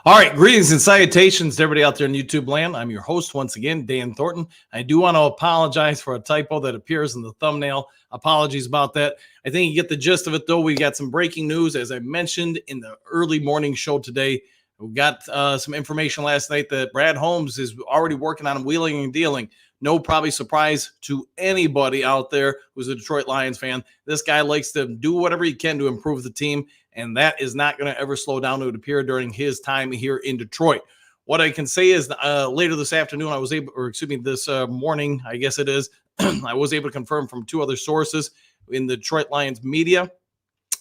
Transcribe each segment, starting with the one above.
All right, greetings and salutations to everybody out there in YouTube land. I'm your host once again, Dan Thornton. I do want to apologize for a typo that appears in the thumbnail. Apologies about that. I think you get the gist of it, though. We got some breaking news, as I mentioned in the early morning show today. We got some information last night that Brad Holmes is already working on wheeling and dealing. No probably surprise to anybody out there who's a Detroit Lions fan. This guy likes to do whatever he can to improve the team, and that is not going to ever slow down, it would appear, during his time here in Detroit. What I can say is later this afternoon, this morning, I guess it is, I was able to confirm from two other sources in the Detroit Lions media,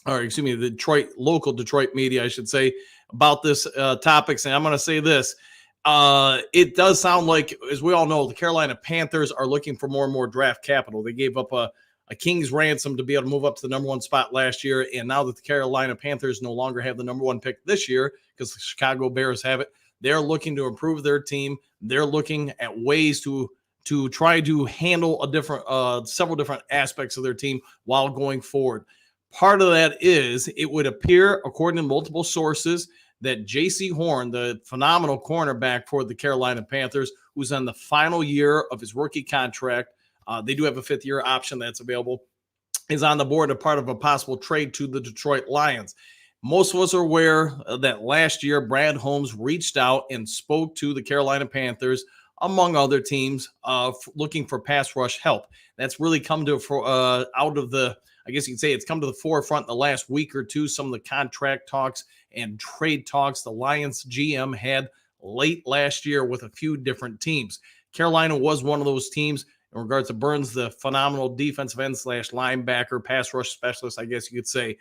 the local Detroit media, I should say, about this topics. And I'm going to say this. It does sound like, as we all know, the Carolina Panthers are looking for more and more draft capital. They gave up a king's ransom to be able to move up to the number one spot last year. And now that the Carolina Panthers no longer have the number one pick this year because the Chicago Bears have it, they're looking to improve their team. They're looking at ways to try to handle several different aspects of their team while going forward. Part of that is, it would appear, according to multiple sources, that Jaycee Horn, the phenomenal cornerback for the Carolina Panthers, who's on the final year of his rookie contract, they do have a fifth-year option that's available, is on the board, a part of a possible trade to the Detroit Lions. Most of us are aware that last year Brad Holmes reached out and spoke to the Carolina Panthers, among other teams, looking for pass rush help. That's really come to I guess you could say it's come to the forefront in the last week or two. Some of the contract talks and trade talks the Lions GM had late last year with a few different teams. Carolina was one of those teams in regards to Burns, the phenomenal defensive end / linebacker, pass rush specialist, I guess you could say.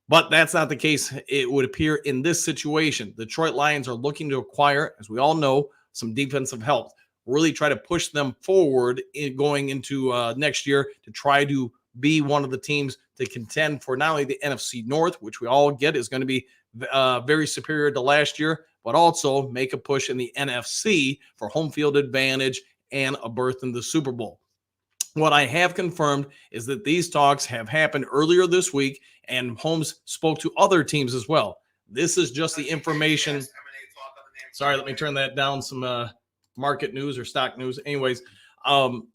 But that's not the case, it would appear, in this situation. The Detroit Lions are looking to acquire, as we all know, some defensive help. Really try to push them forward going into next year to try to be one of the teams to contend for not only the NFC North, which we all get is going to be very superior to last year, but also make a push in the NFC for home field advantage and a berth in the Super Bowl. What I have confirmed is that these talks have happened earlier this week, and Holmes spoke to other teams as well. This is just the information. Sorry, let me turn that down, some market news or stock news. Anyways,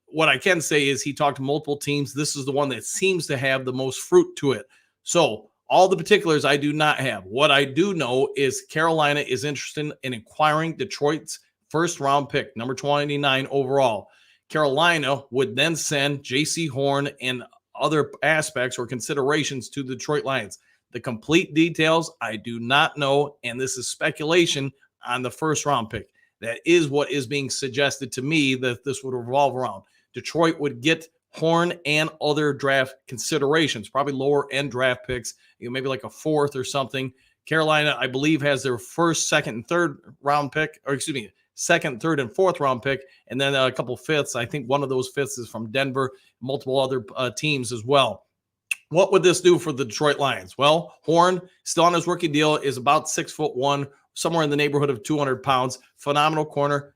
what I can say is he talked to multiple teams. This is the one that seems to have the most fruit to it. So all the particulars I do not have. What I do know is Carolina is interested in acquiring Detroit's first-round pick, number 29 overall. Carolina would then send Jaycee Horn and other aspects or considerations to the Detroit Lions. The complete details I do not know, and this is speculation on the first-round pick. That is what is being suggested to me that this would revolve around. Detroit would get Horn and other draft considerations, probably lower-end draft picks, maybe like a fourth or something. Carolina, I believe, has their first, second, and third round pick, second, third, and fourth round pick, and then a couple fifths. I think one of those fifths is from Denver, multiple other teams as well. What would this do for the Detroit Lions? Well, Horn, still on his rookie deal, is about 6'1", somewhere in the neighborhood of 200 pounds. Phenomenal corner.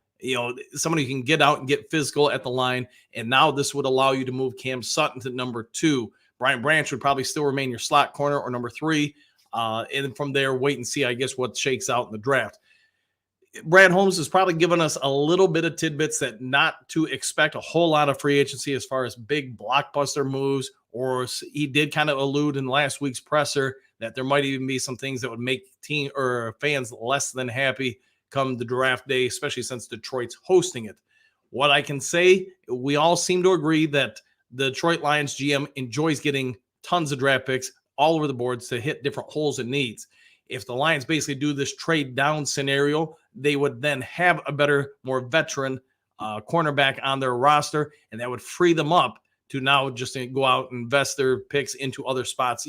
Somebody who can get out and get physical at the line. And now this would allow you to move Cam Sutton to number 2. Brian Branch would probably still remain your slot corner or number 3. And from there, wait and see, I guess, what shakes out in the draft. Brad Holmes has probably given us a little bit of tidbits that not to expect a whole lot of free agency as far as big blockbuster moves, or he did kind of allude in last week's presser that there might even be some things that would make team or fans less than happy come the draft day, especially since Detroit's hosting it. What I can say, we all seem to agree that the Detroit Lions GM enjoys getting tons of draft picks all over the boards to hit different holes and needs. If the Lions basically do this trade down scenario, they would then have a better, more veteran cornerback on their roster, and that would free them up to now just go out and invest their picks into other spots,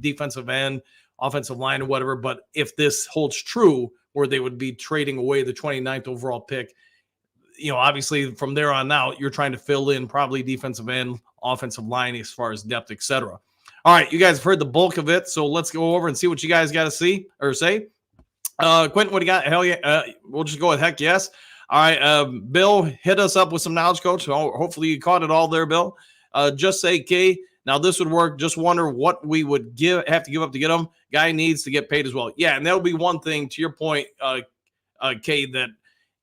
defensive end, offensive line, or whatever. But if this holds true, where they would be trading away the 29th overall pick, obviously from there on out, you're trying to fill in probably defensive end, offensive line as far as depth, etc. All right, you guys have heard the bulk of it, so let's go over and see what you guys got to see or say. Quentin, what do you got? Hell yeah. We'll just go with heck yes. All right, Bill, hit us up with some knowledge, coach. Hopefully you caught it all there, Bill. Just say, K, Now this would work. Just wonder what we would have to give up to get him. Guy needs to get paid as well. Yeah, and that'll be one thing to your point, Cade, that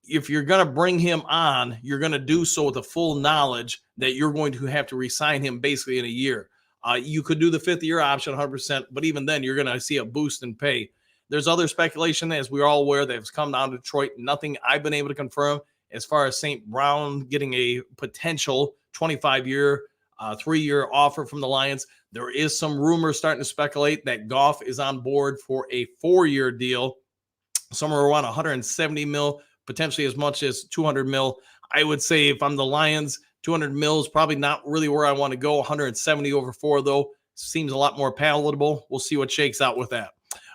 if you're going to bring him on, you're going to do so with the full knowledge that you're going to have to re-sign him basically in a year. You could do the 5th-year option 100%, but even then you're going to see a boost in pay. There's other speculation, as we're all aware, that has come down to Detroit. Nothing I've been able to confirm as far as St. Brown getting a potential 25-year, 3-year offer from the Lions. There is some rumors starting to speculate that Goff is on board for a 4-year deal, somewhere around 170 mil, potentially as much as 200 mil. I would say if I'm the Lions, 200 mil is probably not really where I want to go. 170 over 4, though, seems a lot more palatable. We'll see what shakes out with that.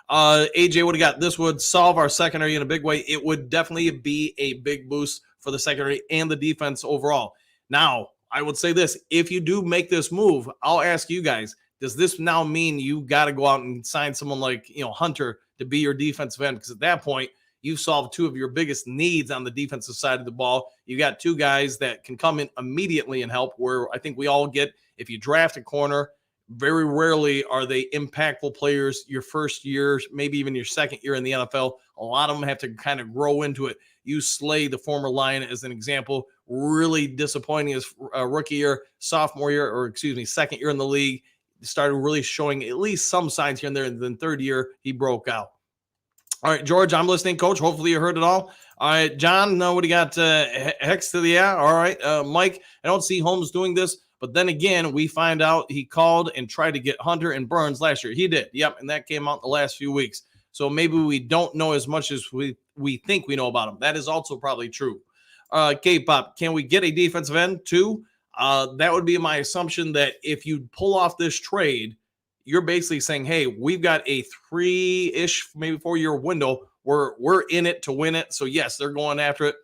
AJ, what do you got? This would solve our secondary in a big way. It would definitely be a big boost for the secondary and the defense overall. Now, I would say this. If you do make this move, I'll ask you guys, does this now mean you got to go out and sign someone like, Hunter to be your defensive end? Because at that point, you've solved 2 of your biggest needs on the defensive side of the ball. You got 2 guys that can come in immediately and help, where I think we all get, if you draft a corner, very rarely are they impactful players your first year, maybe even your second year in the NFL. A lot of them have to kind of grow into it. You Slay, the former Lion, as an example, really disappointing his rookie year, second year in the league. Started really showing at least some signs here and there, and then 3rd year, he broke out. All right, George, I'm listening, Coach. Hopefully you heard it all. All right, John, what do you got? Hex to the yeah. All right, Mike, I don't see Holmes doing this. But then again, we find out he called and tried to get Hunter and Burns last year. He did. Yep. And that came out the last few weeks. So maybe we don't know as much as we think we know about him. That is also probably true. K-Pop, can we get a defensive end too? That would be my assumption, that if you pull off this trade, you're basically saying, hey, we've got a 3-ish, maybe 4-year window. We're in it to win it. So yes, they're going after it.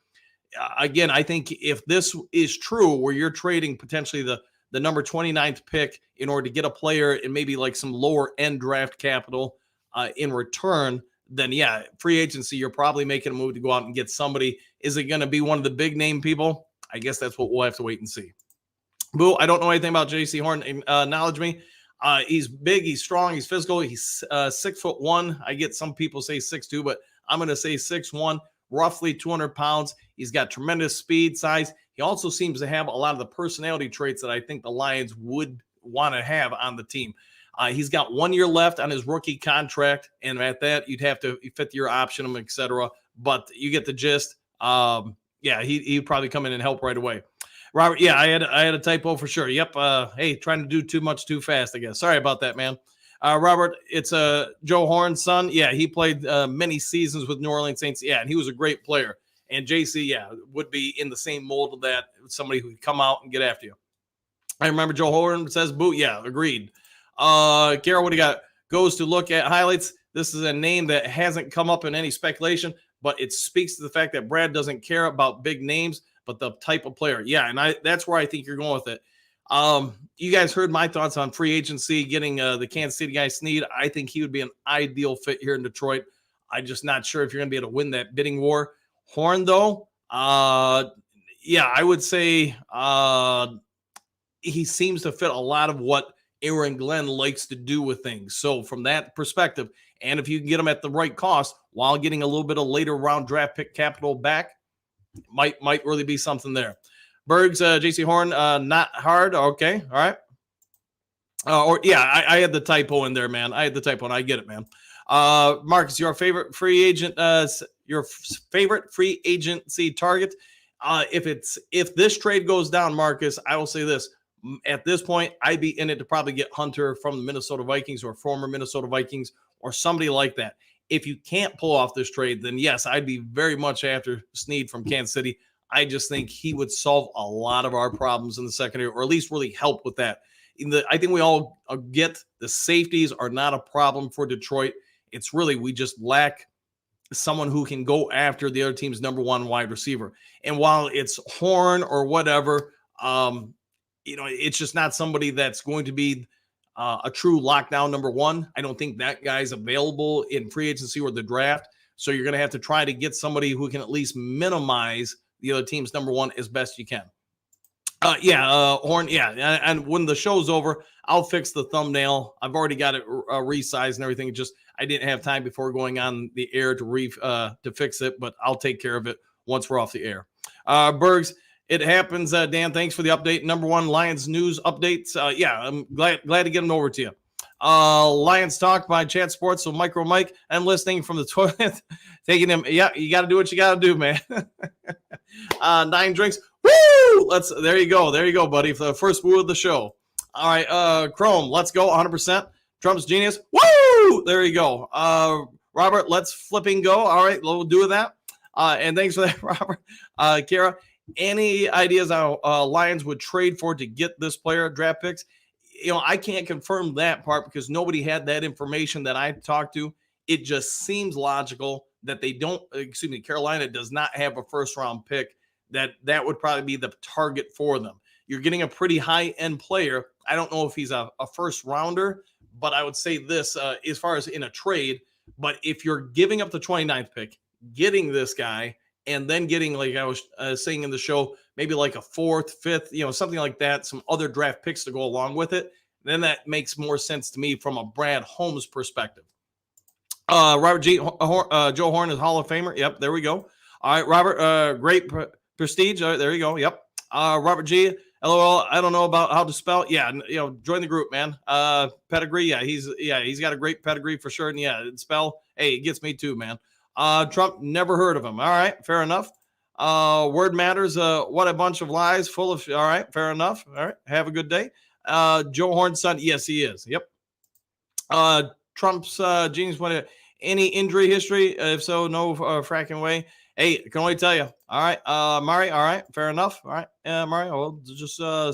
Again, I think if this is true, where you're trading potentially the number 29th pick in order to get a player and maybe like some lower end draft capital in return, then yeah, free agency, you're probably making a move to go out and get somebody. Is it going to be one of the big name people? I guess that's what we'll have to wait and see. Boo, I don't know anything about Jaycee Horn. Acknowledge me. He's big, he's strong, he's physical. He's 6'1". I get some people say 6'2", but I'm going to say 6'1". Roughly 200 pounds. He's got tremendous speed, size. He also seems to have a lot of the personality traits that I think the Lions would want to have on the team. He's got 1 year left on his rookie contract, and at that, you'd have to 5th-year option him, etc. But you get the gist. He'd probably come in and help right away. Robert, yeah, I had a typo for sure. Yep. Hey, trying to do too much too fast, I guess. Sorry about that, man. Robert, it's Joe Horn's son. Yeah, he played many seasons with New Orleans Saints. Yeah, and he was a great player. And Jaycee, yeah, would be in the same mold of that, somebody who could come out and get after you. I remember Joe Horn says, boo. Yeah, agreed. Carol, what do you got? Goes to look at highlights. This is a name that hasn't come up in any speculation, but it speaks to the fact that Brad doesn't care about big names, but the type of player. Yeah, and that's where I think you're going with it. You guys heard my thoughts on free agency, getting the Kansas City guy Snead. I think he would be an ideal fit here in Detroit. I'm just not sure if you're going to be able to win that bidding war. Horn, though, I would say he seems to fit a lot of what Aaron Glenn likes to do with things. So from that perspective, and if you can get him at the right cost while getting a little bit of later round draft pick capital back, might really be something there. Bergs, Jaycee Horn, not hard. Okay. All right. I had the typo in there, man. I had the typo, and I get it, man. Marcus, your favorite free agent, your favorite free agency target. If this trade goes down, Marcus, I will say this. At this point, I'd be in it to probably get Hunter from the Minnesota Vikings or former Minnesota Vikings or somebody like that. If you can't pull off this trade, then yes, I'd be very much after Snead from Kansas City. I just think he would solve a lot of our problems in the secondary, or at least really help with that. I think we all get the safeties are not a problem for Detroit. It's really, we just lack someone who can go after the other team's number one wide receiver. And while it's Horn or whatever, it's just not somebody that's going to be a true lockdown number one. I don't think that guy's available in free agency or the draft. So you're going to have to try to get somebody who can at least minimize the other team's number one as best you can. Horn. Yeah, and when the show's over, I'll fix the thumbnail. I've already got it resized and everything. Just I didn't have time before going on the air to fix it, but I'll take care of it once we're off the air. Bergs, it happens. Dan, thanks for the update. Number one Lions news updates. I'm glad to get them over to you. Lions Talk by Chat Sports. So Micro Mike, I'm listening from the toilet, taking him. Yeah, you got to do what you got to do, man. 9 drinks. Woo! There you go, buddy. For the first woo of the show. All right, Chrome, let's go 100%. Trump's genius. Woo! There you go. Robert, let's flipping go. All right, we'll do that. And thanks for that, Robert. Kara, any ideas how Lions would trade for to get this player draft picks? I can't confirm that part because nobody had that information that I talked to. It just seems logical that Carolina does not have a first round pick. That would probably be the target for them. You're getting a pretty high end player. I don't know if he's a first rounder, but I would say this as far as in a trade. But if you're giving up the 29th pick, getting this guy, and then getting, like I was saying in the show, maybe like a 4th, 5th, something like that, some other draft picks to go along with it, then that makes more sense to me from a Brad Holmes perspective. Robert G. Joe Horn is Hall of Famer. Yep, there we go. All right, Robert, great prestige. There you go. Yep. Robert G. LOL. I don't know about how to spell. Yeah, join the group, man. Pedigree. Yeah, he's got a great pedigree for sure. And yeah, spell. Hey, it gets me too, man. Trump, never heard of him. All right, fair enough. Word matters. What a bunch of lies, full of. All right, fair enough. All right, have a good day. Joe Horn's son. Yes, he is. Yep. Trump's genius. Any injury history? If so, no fracking way. Hey, can only tell you. All right, Mari. All right, fair enough. All right, Mari. Well, just there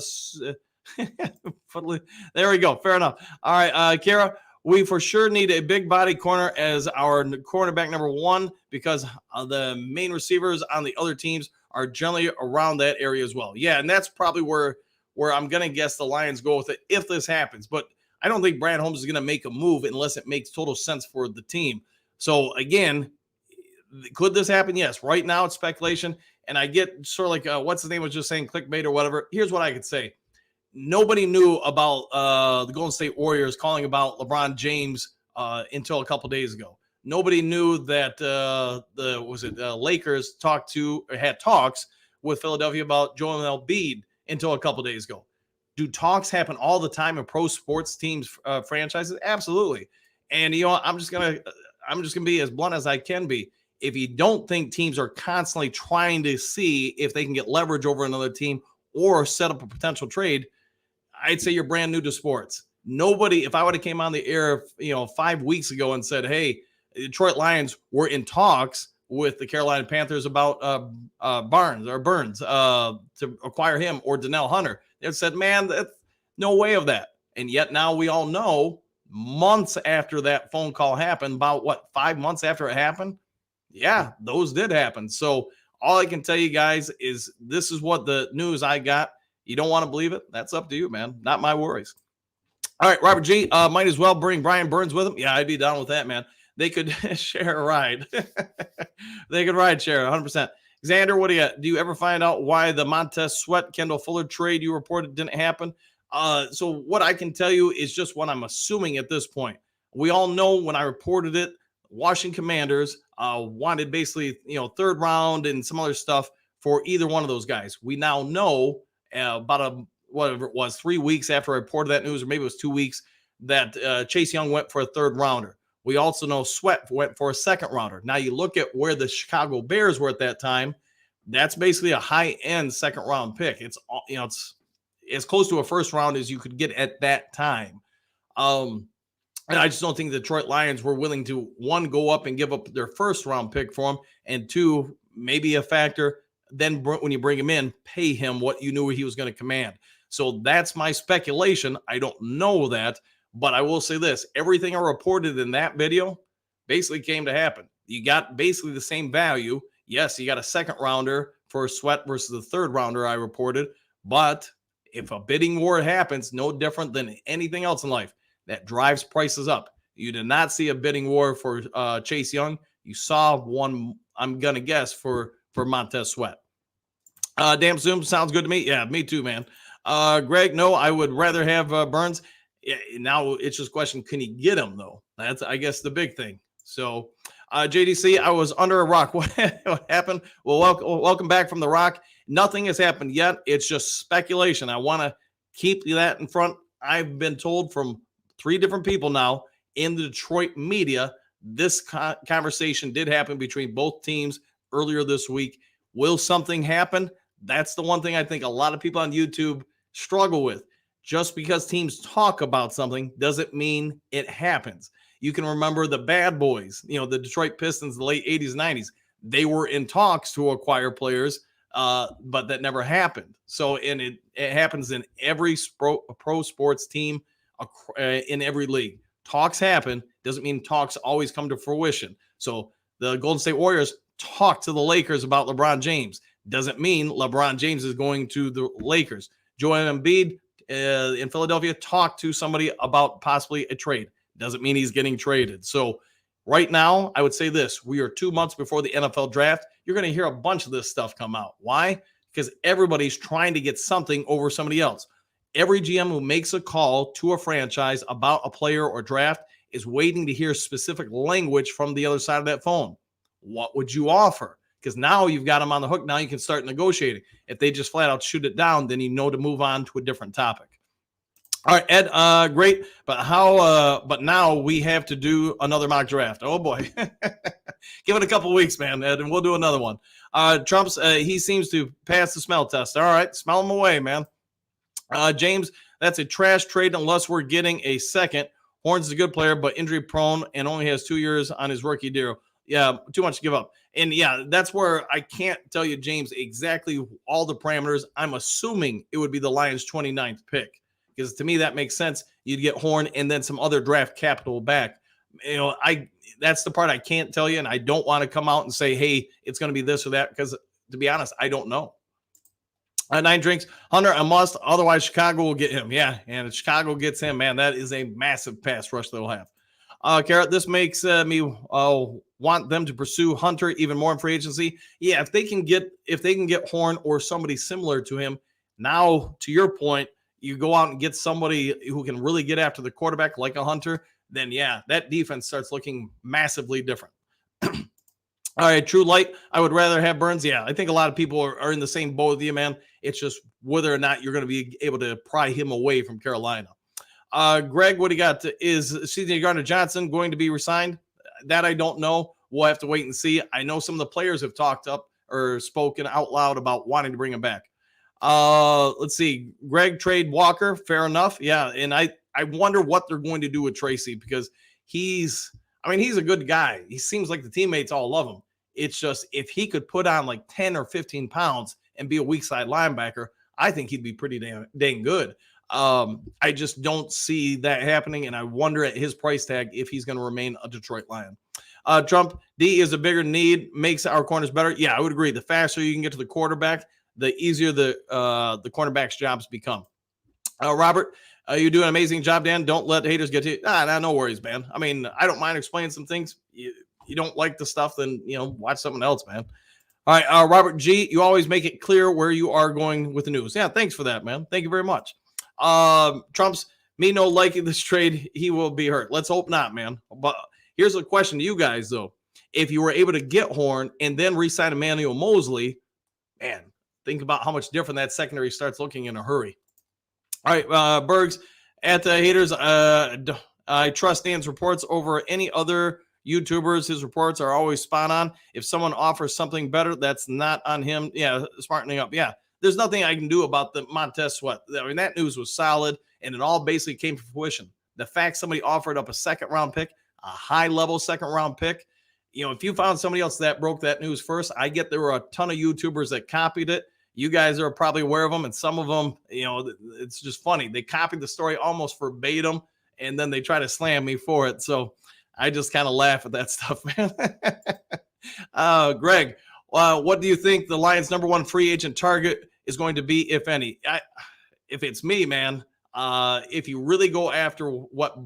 we go. Fair enough. All right, Kara. We for sure need a big body corner as our cornerback number 1 because the main receivers on the other teams are generally around that area as well. Yeah, and that's probably where I'm going to guess the Lions go with it if this happens. But I don't think Brad Holmes is going to make a move unless it makes total sense for the team. So, again, could this happen? Yes. Right now it's speculation. And I get sort of like, what's the name was just saying clickbait or whatever. Here's what I could say. Nobody knew about the Golden State Warriors calling about LeBron James until a couple days ago. Nobody knew that the Lakers had talks with Philadelphia about Joel Embiid until a couple days ago. Do talks happen all the time in pro sports teams franchises? Absolutely. And I'm just gonna be as blunt as I can be. If you don't think teams are constantly trying to see if they can get leverage over another team or set up a potential trade, I'd say you're brand new to sports. Nobody, if I would have came on the air, 5 weeks ago and said, hey, Detroit Lions were in talks with the Carolina Panthers about Burns to acquire him or Donnell Hunter, they said, man, that's no way of that. And yet now we all know months after that phone call happened, about 5 months after it happened, yeah, those did happen. So all I can tell you guys is this is what the news I got. You don't want to believe it? That's up to you, man. Not my worries. All right, Robert G. Might as well bring Brian Burns with him. Yeah, I'd be down with that, man. They could share a ride. They could ride share 100%. Xander, what do you got? Do you ever find out why the Montez Sweat Kendall Fuller trade you reported didn't happen? So what I can tell you is just what I'm assuming at this point. We all know when I reported it, Washington Commanders wanted basically, 3rd round and some other stuff for either one of those guys. We now know about whatever it was, 3 weeks after I reported that news, or maybe it was 2 weeks, that Chase Young went for a 3rd rounder. We also know Sweat went for a 2nd rounder. Now you look at where the Chicago Bears were at that time. That's basically a high-end 2nd round pick. It's it's as close to a 1st round as you could get at that time. And I just don't think the Detroit Lions were willing to, 1, go up and give up their 1st round pick for him, and 2, maybe a factor, then when you bring him in, pay him what you knew he was going to command. So that's my speculation. I don't know that, but I will say this. Everything I reported in that video basically came to happen. You got basically the same value. Yes, you got a 2nd rounder for Sweat versus the 3rd rounder I reported, but if a bidding war happens, no different than anything else in life, that drives prices up. You did not see a bidding war for Chase Young. You saw one, I'm going to guess, for Montez Sweat. Damn Zoom sounds good to me. Yeah, me too, man. Greg, no, I would rather have Burns. Yeah, now it's just a question, can he get him though? That's, I guess, the big thing. So, JDC, I was under a rock. What happened? Well, welcome back from the rock. Nothing has happened yet. It's just speculation. I want to keep that in front. I've been told from 3 different people now in the Detroit media, this conversation did happen between both teams earlier this week. Will something happen? That's the one thing I think a lot of people on YouTube struggle with. Just because teams talk about something doesn't mean it happens. You can remember the bad boys, the Detroit Pistons, the late 80s, 90s. They were in talks to acquire players, but that never happened. So, and it happens in every pro sports team in every league. Talks happen. Doesn't mean talks always come to fruition. So the Golden State Warriors talked to the Lakers about LeBron James. Doesn't mean LeBron James is going to the Lakers. Joel Embiid in Philadelphia talked to somebody about possibly a trade. Doesn't mean he's getting traded. So right now, I would say this. We are 2 months before the NFL draft. You're going to hear a bunch of this stuff come out. Why? Because everybody's trying to get something over somebody else. Every GM who makes a call to a franchise about a player or draft is waiting to hear specific language from the other side of that phone. What would you offer? Because now you've got them on the hook. Now you can start negotiating. If they just flat out shoot it down, then you know to move on to a different topic. All right, Ed, great. But now we have to do another mock draft. Oh, boy. Give it a couple weeks, man, Ed, and we'll do another one. Trump's, he seems to pass the smell test. All right, smell him away, man. James, that's a trash trade unless we're getting a second. Horns is a good player, but injury prone and only has 2 years on his rookie deal. Yeah, too much to give up. And yeah, that's where I can't tell you, James, exactly all the parameters. I'm assuming it would be the Lions' 29th pick, because to me that makes sense. You'd get Horn and then some other draft capital back. That's the part I can't tell you, and I don't want to come out and say, hey, it's going to be this or that, because to be honest, I don't know. 9 drinks. Hunter, a must. Otherwise, Chicago will get him. Yeah, and if Chicago gets him, man, that is a massive pass rush they'll have. Garrett, this makes me want them to pursue Hunter even more in free agency. Yeah, if they can get Horn or somebody similar to him. Now, to your point, you go out and get somebody who can really get after the quarterback like a Hunter, then yeah, that defense starts looking massively different. All right, True Light, I would rather have Burns. Yeah, I think a lot of people are in the same boat with you, man. It's just whether or not you're going to be able to pry him away from Carolina. Greg, what do you got? Is C.J. Gardner-Johnson going to be resigned? That I don't know. We'll have to wait and see. I know some of the players have talked up or spoken out loud about wanting to bring him back. Let's see. Greg, trade Walker. Fair enough. Yeah, and I wonder what they're going to do with Tracy, because he's a good guy. He seems like the teammates all love him. It's just if he could put on like 10 or 15 pounds and be a weak side linebacker, I think he'd be pretty dang good. I just don't see that happening, and I wonder at his price tag if he's going to remain a Detroit Lion. Trump, D is a bigger need, makes our corners better. Yeah, I would agree. The faster you can get to the quarterback, the easier the cornerback's jobs become. Robert, you do an amazing job, Dan. Don't let haters get to you. No worries, man. I mean, I don't mind explaining some things. You don't like the stuff, then, watch something else, man. All right, Robert G, you always make it clear where you are going with the news. Yeah, thanks for that, man. Thank you very much. Trump's me no liking this trade. He will be hurt. Let's hope not, man. But here's a question to you guys, though. If you were able to get Horn and then re-sign Emmanuel Mosley, man, think about how much different that secondary starts looking in a hurry. All right, Bergs, at the haters, I trust Dan's reports over any other YouTubers. His reports are always spot on. If someone offers something better, that's not on him. Yeah, smartening up. Yeah, there's nothing I can do about the Montez Sweat. I mean, that news was solid, and it all basically came to fruition. The fact somebody offered up a second-round pick, a high-level second-round pick, if you found somebody else that broke that news first, I get there were a ton of YouTubers that copied it. You guys are probably aware of them, and some of them, it's just funny. They copied the story almost verbatim, and then they try to slam me for it. So I just kind of laugh at that stuff, man. Greg, what do you think the Lions' #1 free agent target is going to be, if any? If it's me, man, if you really go after what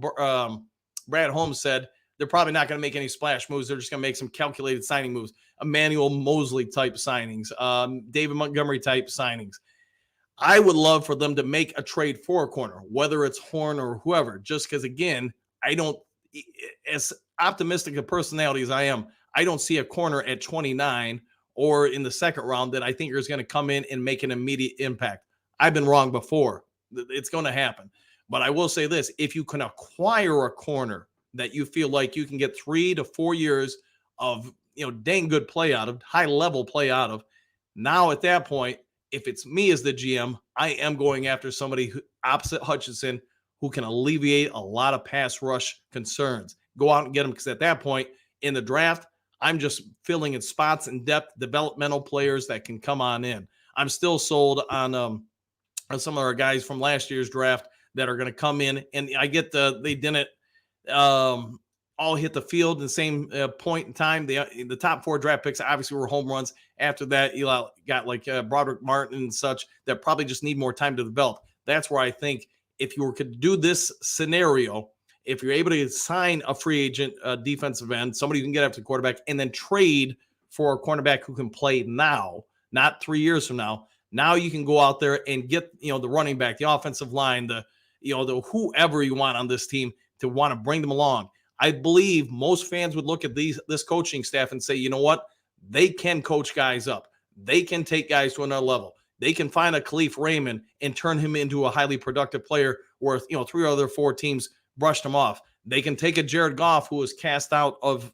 Brad Holmes said, they're probably not going to make any splash moves. They're just going to make some calculated signing moves, Emmanuel Mosley type signings, David Montgomery type signings. I would love for them to make a trade for a corner, whether it's Horn or whoever, just because, again, I don't, as optimistic a personality as I am, I don't see a corner at 29 or in the second round that I think is going to come in and make an immediate impact. I've been wrong before. It's going to happen. But I will say this, if you can acquire a corner that you feel like you can get 3 to 4 years of, dang good play out of, high level play out of, now at that point, if it's me as the GM, I am going after somebody opposite Hutchinson who can alleviate a lot of pass rush concerns. Go out and get them, because at that point in the draft, I'm just filling in spots and depth, developmental players that can come on in. I'm still sold on some of our guys from last year's draft that are going to come in, and I get they didn't all hit the field in the same point in time. The top 4 draft picks obviously were home runs. After that, you got like Broderick Martin and such that probably just need more time to develop. That's where I think if you were to do this scenario, if you're able to sign a free agent defensive end, somebody who can get after the quarterback, and then trade for a cornerback who can play now, not 3 years from now. Now you can go out there and get, the running back, the offensive line, the whoever you want on this team to want to bring them along. I believe most fans would look at this coaching staff and say, you know what? They can coach guys up. They can take guys to another level. They can find a Khalif Raymond and turn him into a highly productive player where, 3 other 4 teams brushed him off. They can take a Jared Goff who was cast out of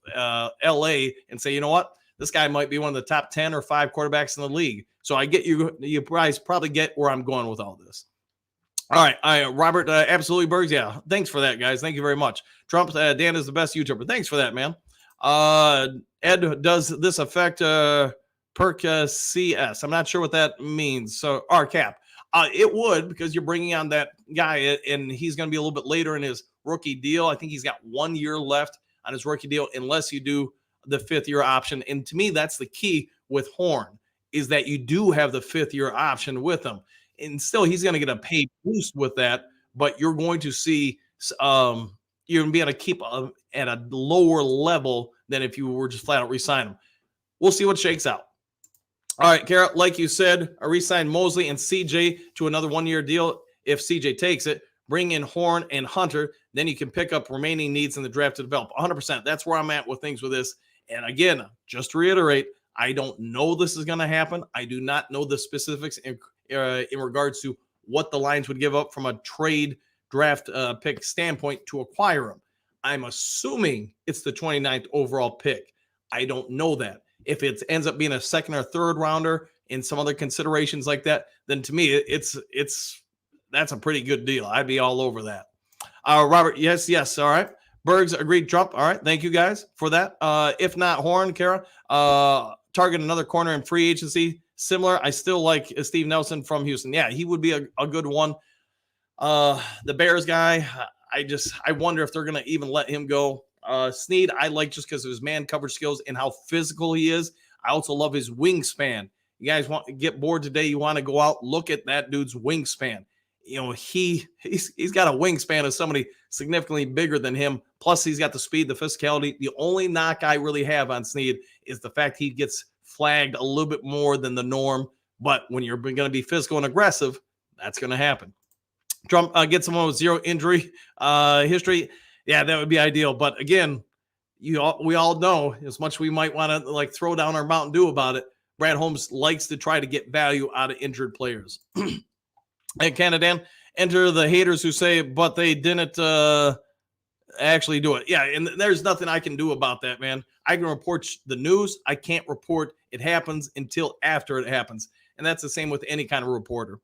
L.A. and say, you know what? This guy might be one of the top 10 or 5 quarterbacks in the league. So I get you guys probably get where I'm going with all this. All right, Robert, absolutely, Bergs. Yeah, thanks for that, guys. Thank you very much. Trump, Dan is the best YouTuber. Thanks for that, man. Ed, does this affect PERC CS? I'm not sure what that means. So, RCAP. It would, because you're bringing on that guy, and he's going to be a little bit later in his rookie deal. I think he's got 1 year left on his rookie deal, unless you do the 5th year option. And to me, that's the key with Horn, is that you do have the 5th year option with him. And still, he's going to get a pay boost with that, but you're going to see you're going to be able to keep at a lower level than if you were just flat out re-sign him. We'll see what shakes out. All right, Kara, like you said, I re-sign Mosley and CJ to another 1 year deal. If CJ takes it, bring in Horn and Hunter, then you can pick up remaining needs in the draft to develop. 100%. That's where I'm at with things with this. And again, just to reiterate, I don't know this is going to happen. I do not know the specifics in regards to what the Lions would give up from a trade draft pick standpoint to acquire him. I'm assuming it's the 29th overall pick. I don't know that. If it ends up being a 2nd or 3rd rounder and some other considerations like that, then to me, that's a pretty good deal. I'd be all over that. Robert, yes. All right. Bergs agreed. Trump. All right. Thank you guys for that. If not Horn, Kara, target another corner in free agency. Similar. I still like Steve Nelson from Houston. Yeah, he would be a good one. The Bears guy, I wonder if they're going to even let him go. Snead, I like just because of his man coverage skills and how physical he is. I also love his wingspan. You guys want to get bored today? You want to go out, look at that dude's wingspan. He's got a wingspan of somebody significantly bigger than him. Plus, he's got the speed, the physicality. The only knock I really have on Snead is the fact he gets flagged a little bit more than the norm. But when you're going to be physical and aggressive, that's going to happen. Trump get someone with 0 injury history. Yeah, that would be ideal. But again, we all know, as much we might want to throw down our Mountain Dew about it, Brad Holmes likes to try to get value out of injured players. And Canada, enter the haters who say, but they didn't actually do it. Yeah, and there's nothing I can do about that, man. I can report the news. I can't report it happens until after it happens. And that's the same with any kind of reporter.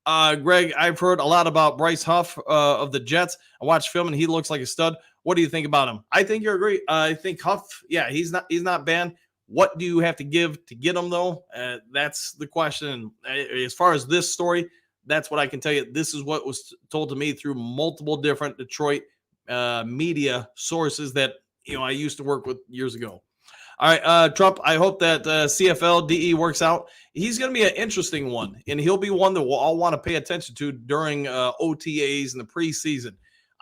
Greg, I've heard a lot about Bryce Huff of the Jets. I watched film and he looks like a stud. What do you think about him? I think you're agree. I think Huff, yeah, he's not bad. What do you have to give to get him, though? That's the question. As far as this story, that's what I can tell you. This is what was told to me through multiple different Detroit media sources that I used to work with years ago. All right, Trump, I hope that CFL DE works out. He's going to be an interesting one, and he'll be one that we'll all want to pay attention to during OTAs and the preseason.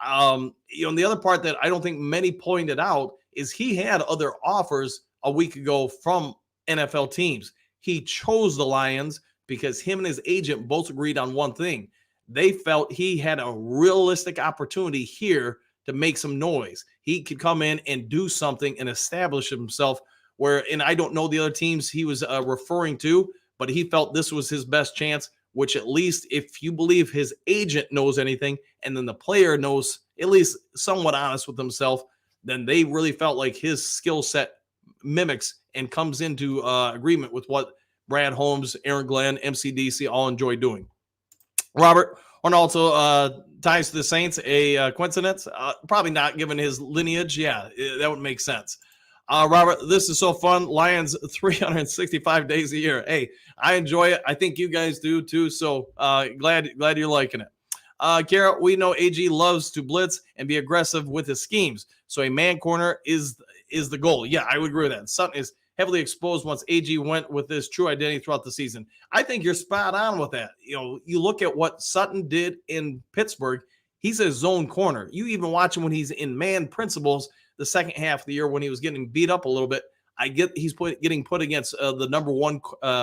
The other part that I don't think many pointed out is he had other offers a week ago from NFL teams. He chose the Lions because him and his agent both agreed on one thing. They felt he had a realistic opportunity here to make some noise. He could come in and do something and establish himself and I don't know the other teams he was referring to, but he felt this was his best chance, which at least if you believe his agent knows anything and then the player knows at least somewhat honest with himself, then they really felt like his skill set mimics and comes into agreement with what Brad Holmes, Aaron Glenn, MCDC all enjoy doing. Robert, and also ties to the Saints, a coincidence? Probably not, given his lineage. Yeah, that would make sense. Robert, this is so fun. Lions 365 days a year. Hey, I enjoy it. I think you guys do too. So glad you're liking it. Kara, we know AG loves to blitz and be aggressive with his schemes. So a man corner is the goal. Yeah, I would agree with that. Sutton is heavily exposed once AG went with his true identity throughout the season. I think you're spot on with that. You look at what Sutton did in Pittsburgh. He's a zone corner. You even watch him when he's in man principles the second half of the year when he was getting beat up a little bit. I get he's getting put against the number one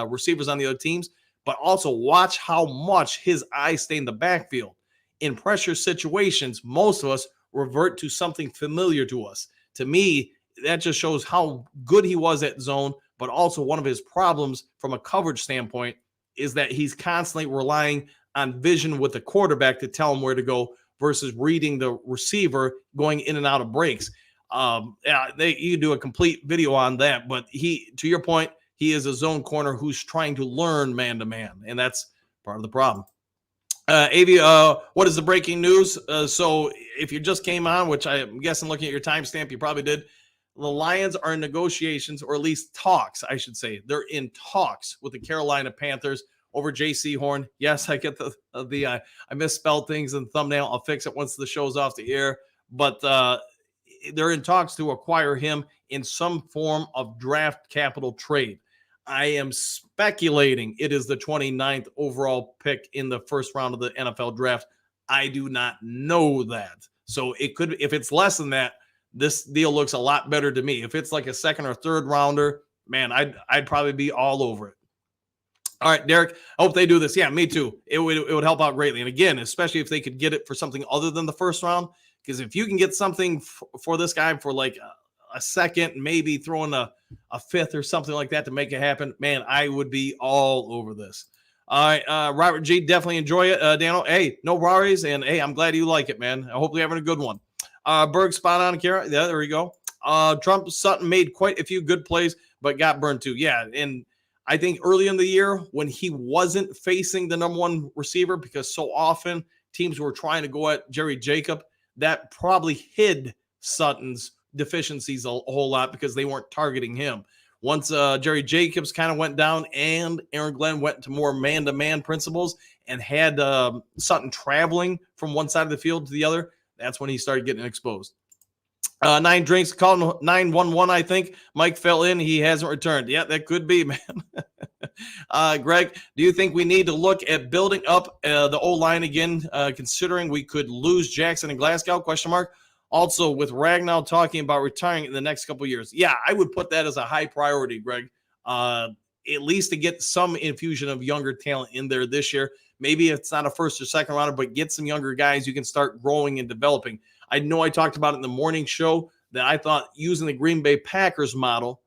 receivers on the other teams, but also watch how much his eyes stay in the backfield. In pressure situations, most of us revert to something familiar to us. To me, that just shows how good he was at zone, but also one of his problems from a coverage standpoint is that he's constantly relying on vision with the quarterback to tell him where to go versus reading the receiver going in and out of breaks. You do a complete video on that, but to your point, he is a zone corner who's trying to learn man-to-man, and that's part of the problem. Avi, what is the breaking news? So if you just came on, which I'm guessing looking at your timestamp, you probably did, the Lions are in negotiations, or at least talks, I should say. They're in talks with the Carolina Panthers over Jaycee Horn. Yes, I get I misspelled things in the thumbnail. I'll fix it once the show's off the air. But they're in talks to acquire him in some form of draft capital trade. I am speculating it is the 29th overall pick in the first round of the NFL draft. I do not know that. So it could, if it's less than that, this deal looks a lot better to me. If it's like a second or third rounder, man, I'd probably be all over it. All right, Derek, I hope they do this. Yeah, me too. It would help out greatly. And again, especially if they could get it for something other than the first round, because if you can get something for this guy for like a second, maybe throwing a fifth or something like that to make it happen, man, I would be all over this. All right, Robert G, definitely enjoy it. Daniel, hey, no worries, and hey, I'm glad you like it, man. I hope you're having a good one. Berg, spot on, Kara. Yeah, there we go. Trump Sutton made quite a few good plays, but got burned too. Yeah, and I think early in the year when he wasn't facing the number one receiver, because so often teams were trying to go at Jerry Jacob, that probably hid Sutton's deficiencies a whole lot because they weren't targeting him. Once Jerry Jacobs kind of went down and Aaron Glenn went to more man-to-man principles and had Sutton traveling from one side of the field to the other, that's when he started getting exposed. 9 drinks, called 911, I think. Mike fell in. He hasn't returned. Yeah, that could be, man. Greg, do you think we need to look at building up the O-line again, considering we could lose Jackson and Glasgow, ? Also, with Ragnow talking about retiring in the next couple of years. Yeah, I would put that as a high priority, Greg, at least to get some infusion of younger talent in there this year. Maybe it's not a first or second rounder, but get some younger guys you can start growing and developing. I know I talked about it in the morning show that I thought using the Green Bay Packers model,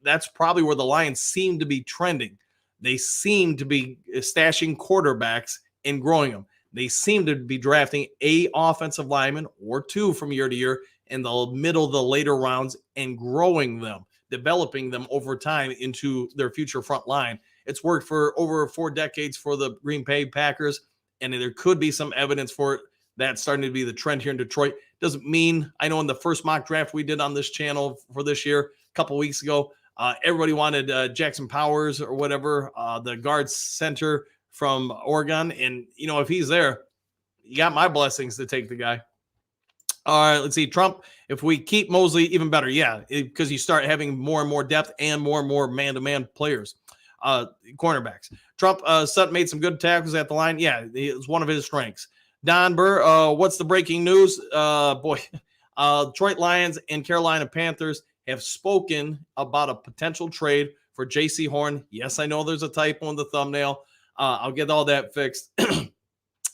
that's probably where the Lions seem to be trending. They seem to be stashing quarterbacks and growing them. They seem to be drafting a offensive lineman or two from year to year in the middle, the later rounds, and growing them, developing them over time into their future front line. It's worked for over 4 decades for the Green Bay Packers, and there could be some evidence for it. That's starting to be the trend here in Detroit. Doesn't mean, I know in the first mock draft we did on this channel for this year, a couple weeks ago, everybody wanted Jackson Powers or whatever, the guard center from Oregon. And, if he's there, you got my blessings to take the guy. All right, let's see. Trump, if we keep Mosley, even better. Yeah, because you start having more and more depth and more man-to-man players. Cornerbacks. Trump, Sutton made some good tackles at the line. Yeah, it's one of his strengths. Don Burr, what's the breaking news? Detroit Lions and Carolina Panthers have spoken about a potential trade for Jaycee Horn. Yes, I know there's a typo in the thumbnail. I'll get all that fixed.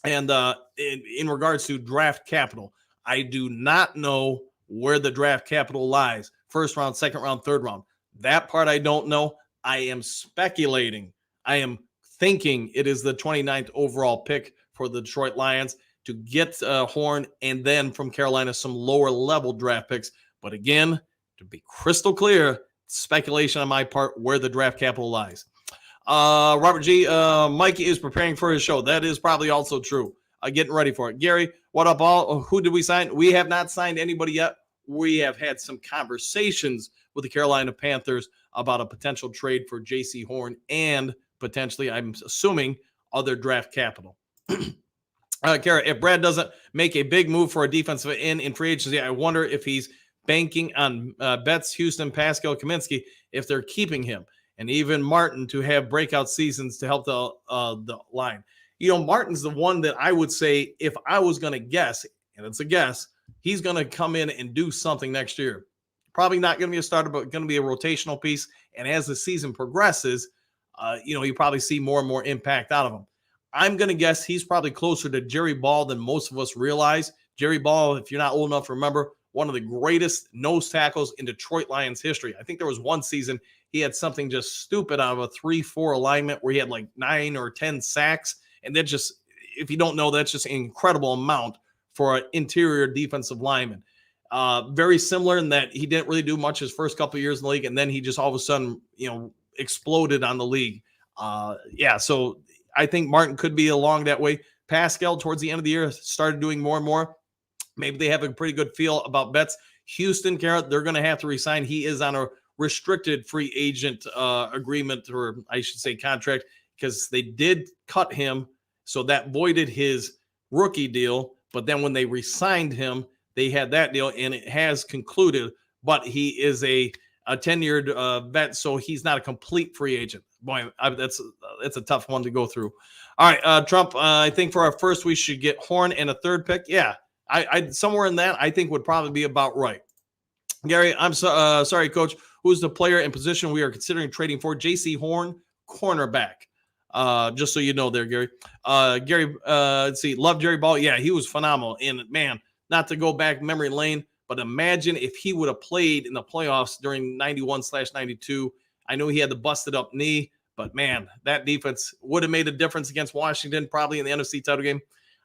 And in regards to draft capital, I do not know where the draft capital lies. First round, second round, third round. That part I don't know. I am speculating. I am thinking it is the 29th overall pick for the Detroit Lions to get Horn, and then from Carolina some lower level draft picks. But again, to be crystal clear, speculation on my part where the draft capital lies. Robert G. Mikey is preparing for his show. That is probably also true. Getting ready for it. Gary, what up, all? Who did we sign? We have not signed anybody yet. We have had some conversations with the Carolina Panthers about a potential trade for Jaycee Horn and potentially, I'm assuming, other draft capital. Kara, if Brad doesn't make a big move for a defensive end in free agency, I wonder if he's banking on Betts, Houston, Pascal, Kaminsky, if they're keeping him, and even Martin to have breakout seasons to help the line. You know, Martin's the one that I would say, if I was going to guess, and it's a guess, he's going to come in and do something next year. Probably not going to be a starter, but going to be a rotational piece. And as the season progresses, you probably see more and more impact out of him. I'm going to guess he's probably closer to Jerry Ball than most of us realize. Jerry Ball, if you're not old enough to remember, one of the greatest nose tackles in Detroit Lions history. I think there was one season he had something just stupid out of a 3-4 alignment where he had like 9 or 10 sacks. And that just, if you don't know, that's just an incredible amount for an interior defensive lineman. Very similar in that he didn't really do much his first couple of years in the league, and then he just all of a sudden, exploded on the league. So I think Martin could be along that way. Pascal, towards the end of the year, started doing more and more. Maybe they have a pretty good feel about Betts. Houston, Garrett, they're going to have to resign. He is on a restricted free agent agreement, or I should say contract, because they did cut him, so that voided his rookie deal. But then when they re-signed him, they had that deal, and it has concluded. But he is a 10-year vet, so he's not a complete free agent. Boy, that's a tough one to go through. All right, Trump, I think for our first, we should get Horn and a third pick. Yeah, I somewhere in that, I think would probably be about right. Gary, I'm sorry, Coach. Who's the player and position we are considering trading for? Jaycee Horn, cornerback. Just so you know there, Gary. Gary, let's see. Love Jerry Ball. Yeah, he was phenomenal. And, man, not to go back memory lane, but imagine if he would have played in the playoffs during 91/92. I know he had the busted up knee, but, man, that defense would have made a difference against Washington probably in the NFC title game.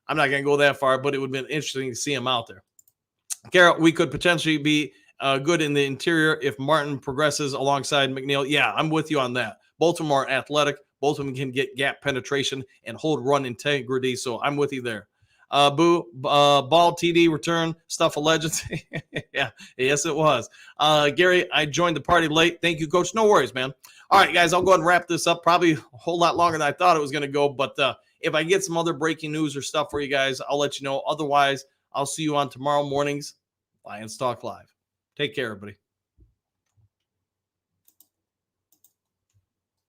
I'm not going to go that far, but it would have been interesting to see him out there. Garrett, we could potentially be good in the interior if Martin progresses alongside McNeil. Yeah, I'm with you on that. Both of them are athletic. Both of them can get gap penetration and hold run integrity. So I'm with you there. Boo, ball TD return, stuff of legends. Yeah, yes, it was. Gary, I joined the party late. Thank you, Coach. No worries, man. All right, guys, I'll go ahead and wrap this up. Probably a whole lot longer than I thought it was going to go. But if I get some other breaking news or stuff for you guys, I'll let you know. Otherwise, I'll see you on tomorrow morning's Lions Talk Live. Take care, everybody.